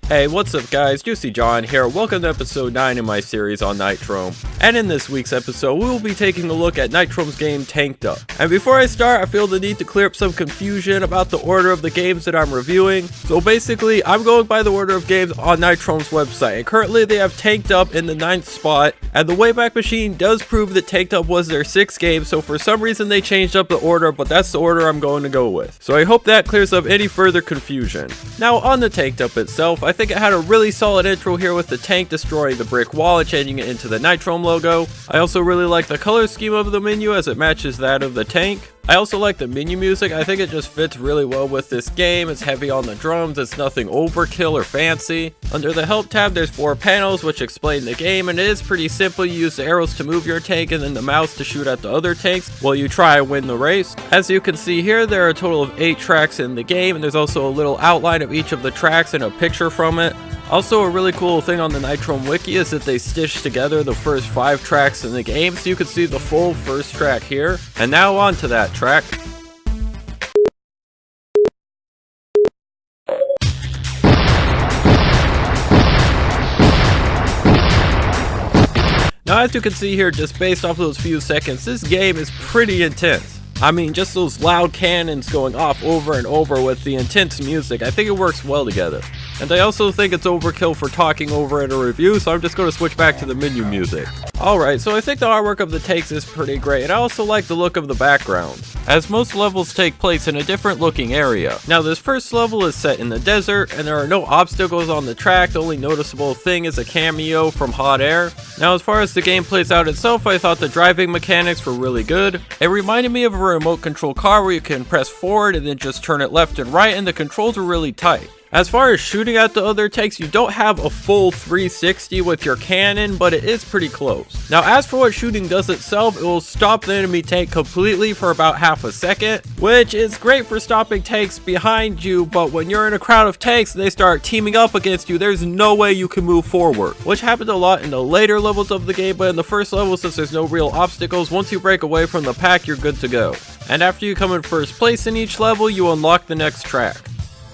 Hey, what's up guys, Juicy John here, welcome to episode 9 in my series on Nitrome. And in this week's episode, we will be taking a look at Nitrome's game Tanked Up. And before I start, I feel the need to clear up some confusion about the order of the games that I'm reviewing. So basically, I'm going by the order of games on Nitrome's website, and currently they have Tanked Up in the 9th spot, and the Wayback Machine does prove that Tanked Up was their 6th game, so for some reason they changed up the order, but that's the order I'm going to go with. So I hope that clears up any further confusion. Now on the Tanked Up itself, I think it had a really solid intro here with the tank destroying the brick wall and changing it into the Nitrome logo. I also really like the color scheme of the menu as it matches that of the tank. I also like the menu music. I think it just fits really well with this game. It's heavy on the drums, it's nothing overkill or fancy. Under the help tab there's 4 panels which explain the game, and it is pretty simple. You use the arrows to move your tank and then the mouse to shoot at the other tanks while you try and win the race. As you can see here, there are a total of 8 tracks in the game, and there's also a little outline of each of the tracks and a picture from it. Also, a really cool thing on the Nitrome wiki is that they stitched together the first 5 tracks in the game, so you can see the full first track here. And now on to that track. Now as you can see here, just based off those few seconds, this game is pretty intense. I mean, just those loud cannons going off over and over with the intense music, I think it works well together. And I also think it's overkill for talking over in a review, so I'm just going to switch back to the menu music. Alright, so I think the artwork of the tanks is pretty great, and I also like the look of the backgrounds, as most levels take place in a different looking area. Now this first level is set in the desert, and there are no obstacles on the track. The only noticeable thing is a cameo from Hot Air. Now as far as the game plays out itself, I thought the driving mechanics were really good. It reminded me of a remote control car where you can press forward and then just turn it left and right, and the controls were really tight. As far as shooting at the other tanks, you don't have a full 360 with your cannon, but it is pretty close. Now as for what shooting does itself, it will stop the enemy tank completely for about half a second, which is great for stopping tanks behind you, but when you're in a crowd of tanks and they start teaming up against you, there's no way you can move forward, which happened a lot in the later levels of the game, but in the first level, since there's no real obstacles, once you break away from the pack, you're good to go. And after you come in first place in each level, you unlock the next track.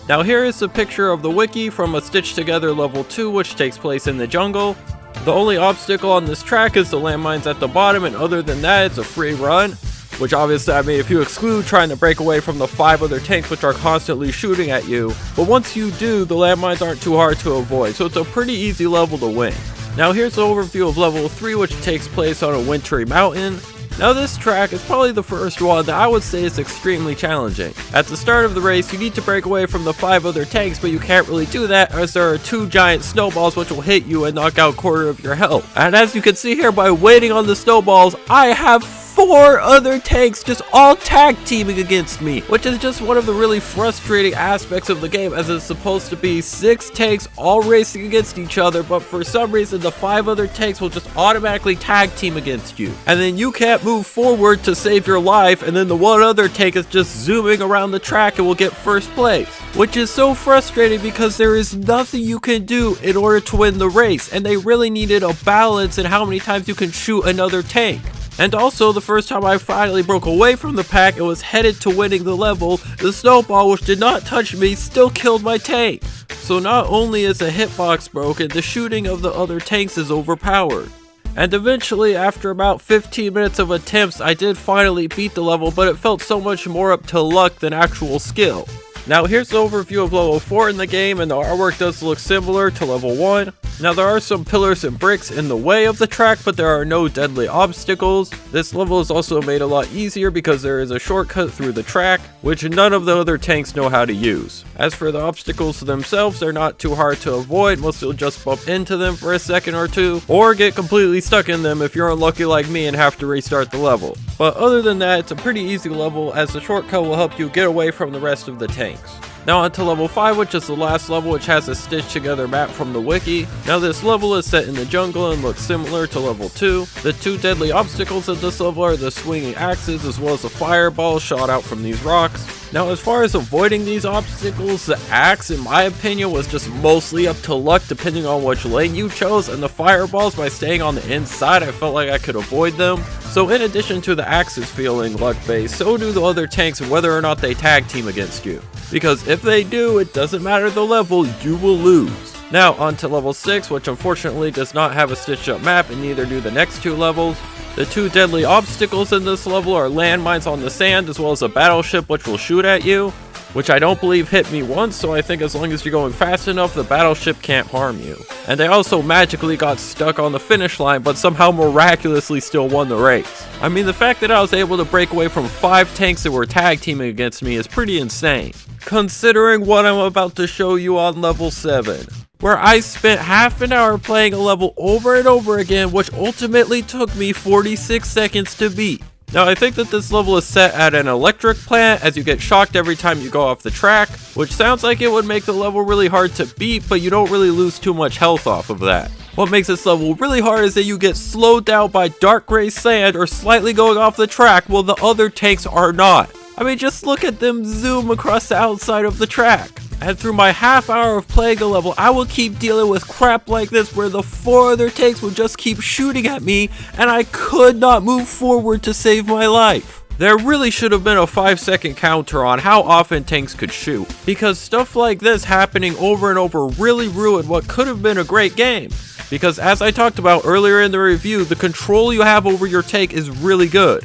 Now here is a picture of the wiki from a stitched together level 2 which takes place in the jungle. The only obstacle on this track is the landmines at the bottom, and other than that it's a free run. Which obviously, I mean, if you exclude trying to break away from the 5 other tanks which are constantly shooting at you. But once you do, the landmines aren't too hard to avoid, so it's a pretty easy level to win. Now here's an overview of level 3 which takes place on a wintry mountain. Now this track is probably the first one that I would say is extremely challenging. At the start of the race, you need to break away from the 5 other tanks, but you can't really do that as there are 2 giant snowballs which will hit you and knock out a quarter of your health. And as you can see here, by waiting on the snowballs, I have 4 other tanks just all tag teaming against me, which is just one of the really frustrating aspects of the game, as it's supposed to be 6 tanks all racing against each other, but for some reason the 5 other tanks will just automatically tag team against you, and then you can't move forward to save your life, and then the 1 other tank is just zooming around the track and will get first place, which is so frustrating because there is nothing you can do in order to win the race, and they really needed a balance in how many times you can shoot another tank. And also, the first time I finally broke away from the pack and was headed to winning the level, the snowball, which did not touch me, still killed my tank. So not only is the hitbox broken, the shooting of the other tanks is overpowered. And eventually, after about 15 minutes of attempts, I did finally beat the level, but it felt so much more up to luck than actual skill. Now here's the overview of level 4 in the game, and the artwork does look similar to level 1. Now there are some pillars and bricks in the way of the track, but there are no deadly obstacles. This level is also made a lot easier because there is a shortcut through the track, which none of the other tanks know how to use. As for the obstacles themselves, they're not too hard to avoid. Most will just bump into them for a second or two, or get completely stuck in them if you're unlucky like me and have to restart the level. But other than that, it's a pretty easy level, as the shortcut will help you get away from the rest of the tanks. Now on to level 5, which is the last level, which has a stitched together map from the wiki. Now this level is set in the jungle and looks similar to level 2. The 2 deadly obstacles in this level are the swinging axes as well as the fireballs shot out from these rocks. Now as far as avoiding these obstacles, the axe in my opinion was just mostly up to luck depending on which lane you chose, and the fireballs, by staying on the inside, I felt like I could avoid them. So in addition to the axes feeling luck based, so do the other tanks whether or not they tag team against you. Because if they do, it doesn't matter the level, you will lose. Now on to level 6, which unfortunately does not have a stitched up map, and neither do the next 2 levels. The 2 deadly obstacles in this level are landmines on the sand, as well as a battleship which will shoot at you, which I don't believe hit me once, so I think as long as you're going fast enough, the battleship can't harm you. And I also magically got stuck on the finish line, but somehow miraculously still won the race. I mean, the fact that I was able to break away from 5 tanks that were tag teaming against me is pretty insane, considering what I'm about to show you on level 7. Where I spent half an hour playing a level over and over again, which ultimately took me 46 seconds to beat. Now I think that this level is set at an electric plant, as you get shocked every time you go off the track, which sounds like it would make the level really hard to beat, but you don't really lose too much health off of that. What makes this level really hard is that you get slowed down by dark gray sand or slightly going off the track while the other tanks are not. I mean, just look at them zoom across the outside of the track. And through my half hour of playing the level, I will keep dealing with crap like this where the 4 other tanks would just keep shooting at me and I could not move forward to save my life. There really should have been a 5-second counter on how often tanks could shoot, because stuff like this happening over and over really ruined what could have been a great game. Because as I talked about earlier in the review, the control you have over your tank is really good.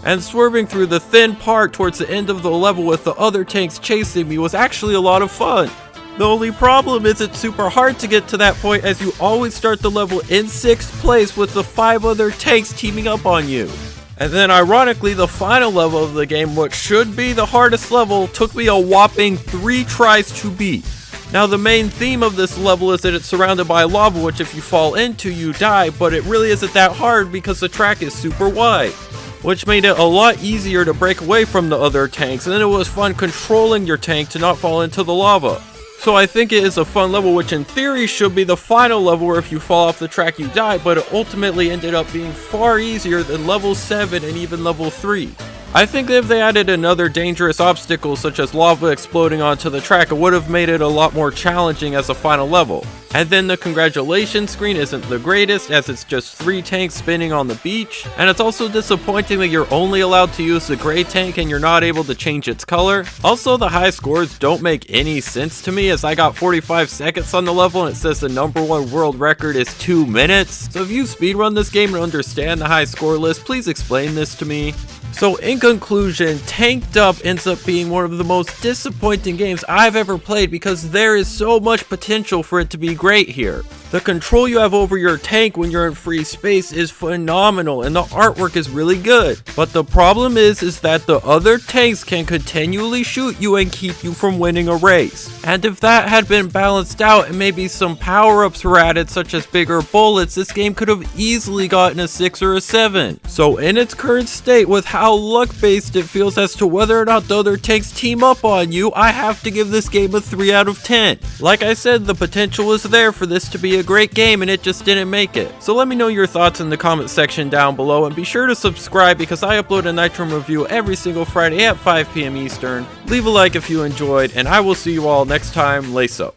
And swerving through the thin part towards the end of the level with the other tanks chasing me was actually a lot of fun. The only problem is it's super hard to get to that point, as you always start the level in 6th place with the 5 other tanks teaming up on you. And then ironically, the final level of the game, which should be the hardest level, took me a whopping 3 tries to beat. Now the main theme of this level is that it's surrounded by lava, which if you fall into you die, but it really isn't that hard because the track is super wide, which made it a lot easier to break away from the other tanks, and then it was fun controlling your tank to not fall into the lava. So I think it is a fun level, which in theory should be the final level where if you fall off the track you die, but it ultimately ended up being far easier than level 7 and even level 3. I think that if they added another dangerous obstacle such as lava exploding onto the track, it would have made it a lot more challenging as a final level. And then the congratulations screen isn't the greatest, as it's just 3 tanks spinning on the beach, and it's also disappointing that you're only allowed to use the gray tank and you're not able to change its color. Also, the high scores don't make any sense to me, as I got 45 seconds on the level and it says the #1 world record is 2 minutes. So if you speedrun this game and understand the high score list, please explain this to me. So in conclusion, Tanked Up ends up being one of the most disappointing games I've ever played, because there is so much potential for it to be great here. The control you have over your tank when you're in free space is phenomenal, and the artwork is really good. But the problem is that the other tanks can continually shoot you and keep you from winning a race. And if that had been balanced out and maybe some power-ups were added, such as bigger bullets, this game could have easily gotten a 6 or a 7. So in its current state, with how luck-based it feels as to whether or not the other tanks team up on you, I have to give this game a 3 out of 10. Like I said, the potential was there for this to be a great game, and it just didn't make it. So let me know your thoughts in the comment section down below, and be sure to subscribe because I upload a Nitrome review every single Friday at 5 PM Eastern. Leave a like if you enjoyed, and I will see you all next time. Lace up.